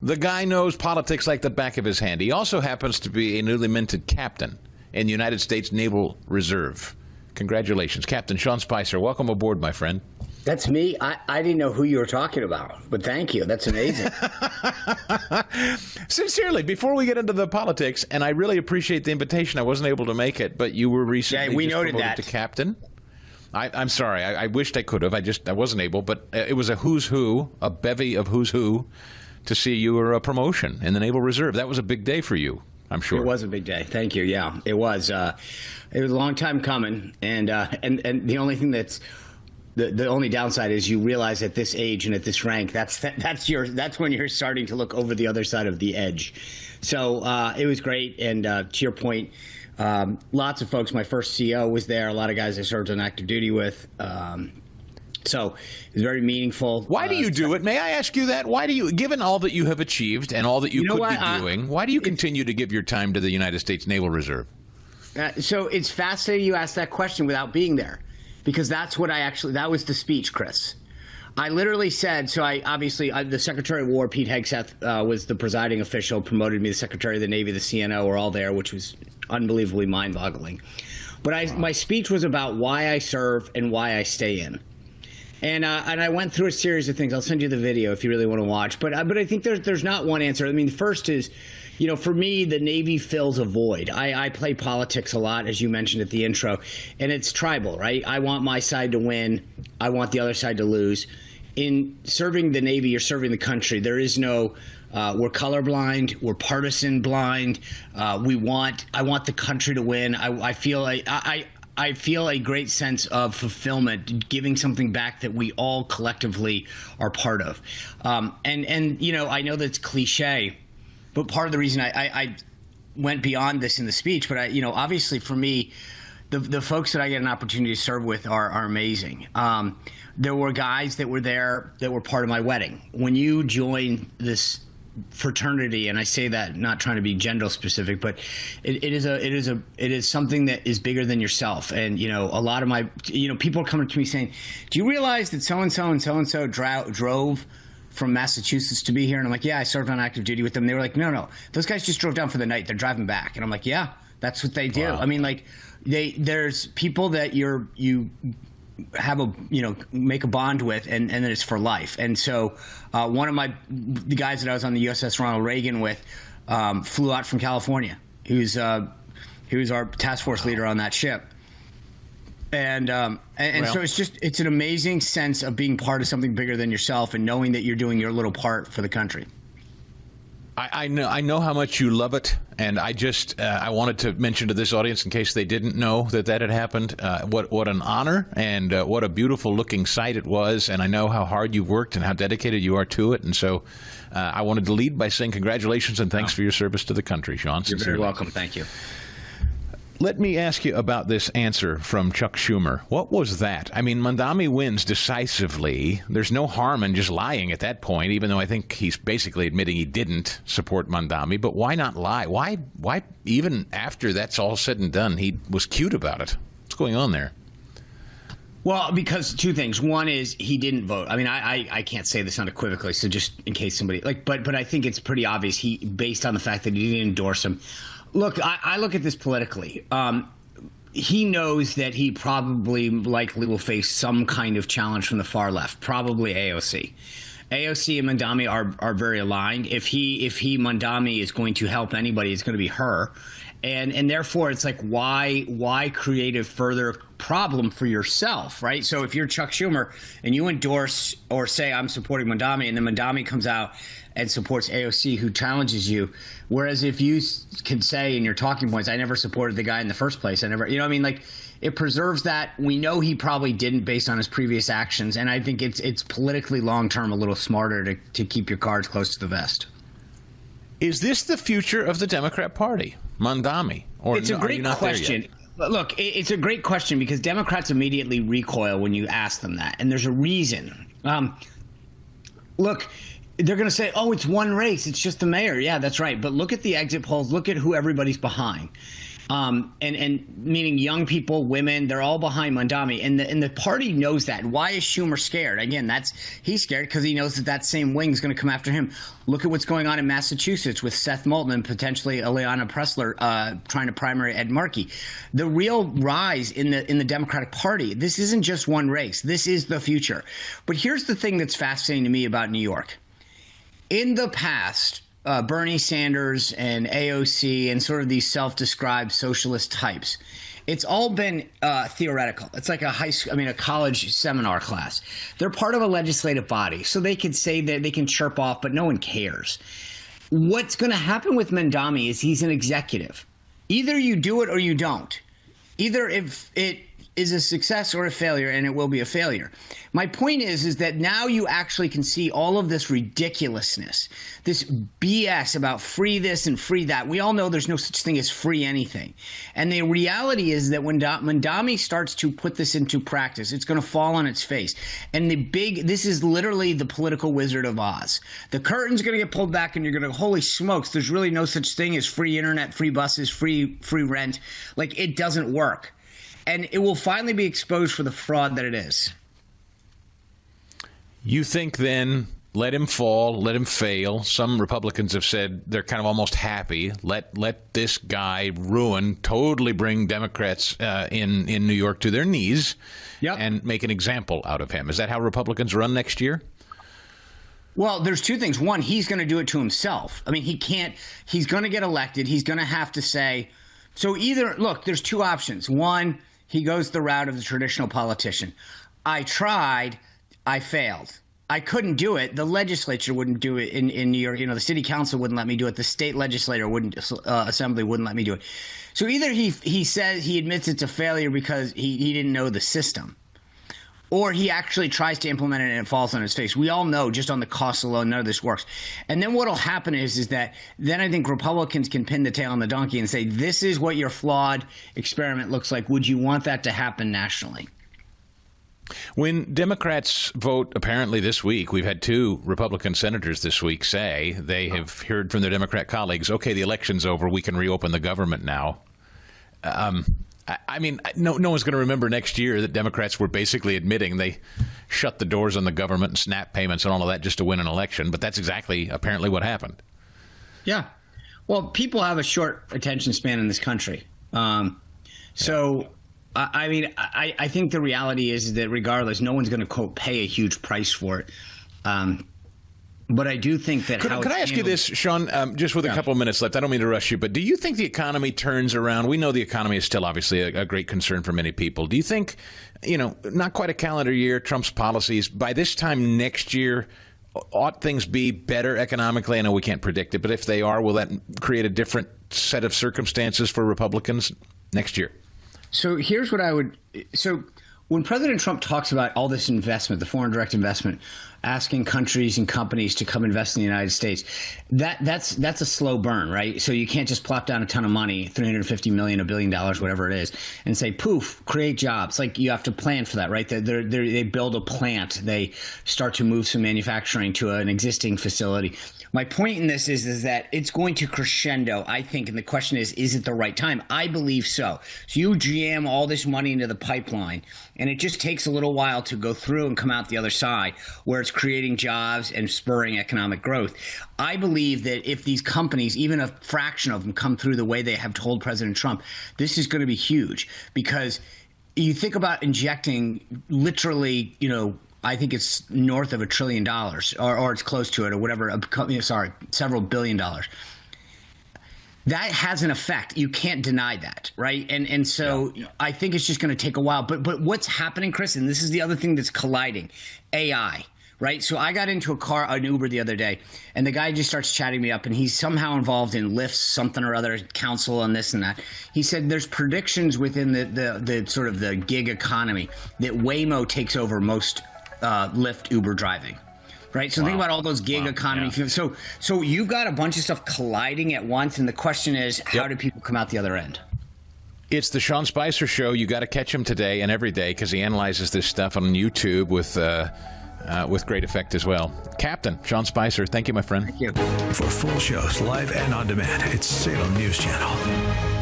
The guy knows politics like the back of his hand. He also happens to be a newly minted captain in the United States Naval Reserve. Congratulations, Captain Sean Spicer. Welcome aboard, my friend. That's me. I didn't know who you were talking about, but thank you. That's amazing. Sincerely, before we get into the politics, and I really appreciate the invitation. I wasn't able to make it, but you were recently we just noted promoted that. to captain. I'm sorry. I wished I could have. I wasn't able, but it was a who's who, a bevy of who's who, to see your promotion in the Naval Reserve. That was a big day for you, I'm sure. It was a big day. Thank you. Yeah, it was. It was a long time coming, and the only thing that's the only downside is you realize at this age and at this rank, that's when you're starting to look over the other side of the edge. So it was great, and to your point, lots of folks. My first CO was there. A lot of guys I served on active duty with. So it was very meaningful. Why do you do it? May I ask you that? Why do you, given all that you have achieved and all that you could be doing, why do you continue to give your time to the United States Naval Reserve? So it's fascinating you asked that question without being there, because that's what that was the speech, Chris. I literally said, so the Secretary of War, Pete Hegseth, was the presiding official, promoted me the Secretary of the Navy, the CNO were all there, which was unbelievably mind-boggling. But my speech was about why I serve and why I stay in. And I went through a series of things. I'll send you the video if you really want to watch. But I think there's not one answer. I mean, the first is, for me, the Navy fills a void. I play politics a lot, as you mentioned at the intro, and it's tribal, right? I want my side to win. I want the other side to lose. In serving the Navy, you're serving the country. There is no we're colorblind. We're partisan blind. I want the country to win. I feel a great sense of fulfillment, giving something back that we all collectively are part of. And I know that's cliche, but part of the reason I went beyond this in the speech, but obviously for me, the folks that I get an opportunity to serve with are amazing. There were guys that were there that were part of my wedding. When you join this fraternity, and I say that not trying to be gender specific, but it is something that is bigger than yourself. And a lot of my people are coming to me saying, do you realize that so and so drove from Massachusetts to be here? And I'm like, yeah, I served on active duty with them. They were like, no, those guys just drove down for the night, they're driving back. And I'm like, yeah, that's what they do. Wow. I mean, like, there's people that you have make a bond with, and then it's for life. And so one of the guys that I was on the USS Ronald Reagan with flew out from California. He was our task force leader on that ship. And so it's an amazing sense of being part of something bigger than yourself and knowing that you're doing your little part for the country. I know how much you love it, and I wanted to mention to this audience, in case they didn't know that had happened, what an honor and what a beautiful looking sight it was, and I know how hard you've worked and how dedicated you are to it, and so I wanted to lead by saying congratulations and thanks for your service to the country, Sean. You're very welcome. Thank you. Let me ask you about this answer from Chuck Schumer. What was that? I mean, Mandami wins decisively. There's no harm in just lying at that point, even though I think he's basically admitting he didn't support Mandami. But why not lie? Why even after that's all said and done, he was cute about it? What's going on there? Well, because two things. One is he didn't vote. I mean, I can't say this unequivocally, so just in case somebody but I think it's pretty obvious he, based on the fact that he didn't endorse him. Look, I look at this politically. He knows that he likely will face some kind of challenge from the far left, probably AOC. AOC and Mandami are very aligned. If Mandami is going to help anybody, it's going to be her. And therefore, it's like, why create a further problem for yourself, right? So if you're Chuck Schumer and you endorse or say, I'm supporting Mandami, and then Mandami comes out and supports AOC, who challenges you, whereas if you can say in your talking points, I never supported the guy in the first place, it preserves that. We know he probably didn't based on his previous actions, and I think it's politically long-term a little smarter to keep your cards close to the vest. Is this the future of the Democrat Party, Mandami? Or it's a great question. Look, it's a great question because Democrats immediately recoil when you ask them that, and there's a reason. Look, they're going to say, oh, it's one race. It's just the mayor. Yeah, that's right. But look at the exit polls. Look at who everybody's behind. And meaning young people, women, they're all behind Mamdani, and the party knows that. Why is Schumer scared? Again, he's scared because he knows that same wing is going to come after him. Look at what's going on in Massachusetts with Seth Moulton and potentially Ileana Pressler trying to primary Ed Markey. The real rise in the Democratic Party. This isn't just one race. This is the future. But here's the thing that's fascinating to me about New York. In the past, Bernie Sanders and AOC and sort of these self-described socialist types, it's all been theoretical. It's like a college seminar class. They're part of a legislative body, so they can say that they can chirp off, but no one cares. What's going to happen with Mamdani is he's an executive. Either you do it or you don't. Either if it is a success or a failure, and it will be a failure. My point is that now you actually can see all of this ridiculousness, this BS about free this and free that. We all know there's no such thing as free anything. And the reality is that when Mamdani starts to put this into practice, it's going to fall on its face. And this is literally the political Wizard of Oz. The curtain's going to get pulled back and you're going to, holy smokes, there's really no such thing as free internet, free buses, free rent. Like, it doesn't work. And it will finally be exposed for the fraud that it is. You think then, let him fall, let him fail. Some Republicans have said they're kind of almost happy. Let this guy totally bring Democrats in New York to their knees, and make an example out of him. Is that how Republicans run next year? Well, there's two things. One, he's going to do it to himself. I mean, he's going to get elected. He's going to have to say, so either, look, there's two options. One, he goes the route of the traditional politician. I tried, I failed. I couldn't do it. The legislature wouldn't do it in New York. You know, the city council wouldn't let me do it. The state legislature assembly wouldn't let me do it. So either he says he admits it's a failure because he didn't know the system, or he actually tries to implement it and it falls on his face. We all know just on the cost alone, none of this works. And then what will happen is that then I think Republicans can pin the tail on the donkey and say, this is what your flawed experiment looks like. Would you want that to happen nationally? When Democrats vote, apparently this week, we've had 2 Republican senators this week say they have heard from their Democrat colleagues, okay, the election's over, we can reopen the government now. I mean, no one's going to remember next year that Democrats were basically admitting they shut the doors on the government and SNAP payments and all of that just to win an election. But that's exactly apparently what happened. Yeah. Well, people have a short attention span in this country. I think the reality is that regardless, no one's going to, quote, pay a huge price for it. But I do think that Could I ask you this, Sean, just with a couple of minutes left? I don't mean to rush you, but do you think the economy turns around? We know the economy is still obviously a great concern for many people. Do you think, not quite a calendar year, Trump's policies, by this time next year, ought things be better economically? I know we can't predict it, but if they are, will that create a different set of circumstances for Republicans next year? So here's what I would – so when President Trump talks about all this investment, the foreign direct investment, asking countries and companies to come invest in the United States, that's a slow burn, right? So you can't just plop down a ton of money, $350 million, $1 billion, whatever it is, and say, poof, create jobs. Like, you have to plan for that, right? They build a plant. They start to move some manufacturing to an existing facility. My point in this is that it's going to crescendo, I think, and the question is it the right time? I believe so. So you jam all this money into the pipeline, and it just takes a little while to go through and come out the other side, where it's creating jobs and spurring economic growth. I believe that if these companies, even a fraction of them, come through the way they have told President Trump, this is going to be huge, because you think about injecting literally, I think it's north of $1 trillion, or it's close to it, or whatever. Several billion dollars. That has an effect. You can't deny that, right? And so I think it's just going to take a while. But what's happening, Chris, and this is the other thing that's colliding, AI. Right. So I got into an Uber the other day, and the guy just starts chatting me up, and he's somehow involved in Lyft's something or other, council on this and that. He said there's predictions within the sort of the gig economy that Waymo takes over most Lyft Uber driving. Right. So think about all those gig economy. Yeah. So you've got a bunch of stuff colliding at once. And the question is, how do people come out the other end? It's the Sean Spicer Show. You got to catch him today and every day, because he analyzes this stuff on YouTube with great effect as well. Captain Sean Spicer, thank you, my friend. Thank you. For full shows, live and on demand, it's Salem News Channel.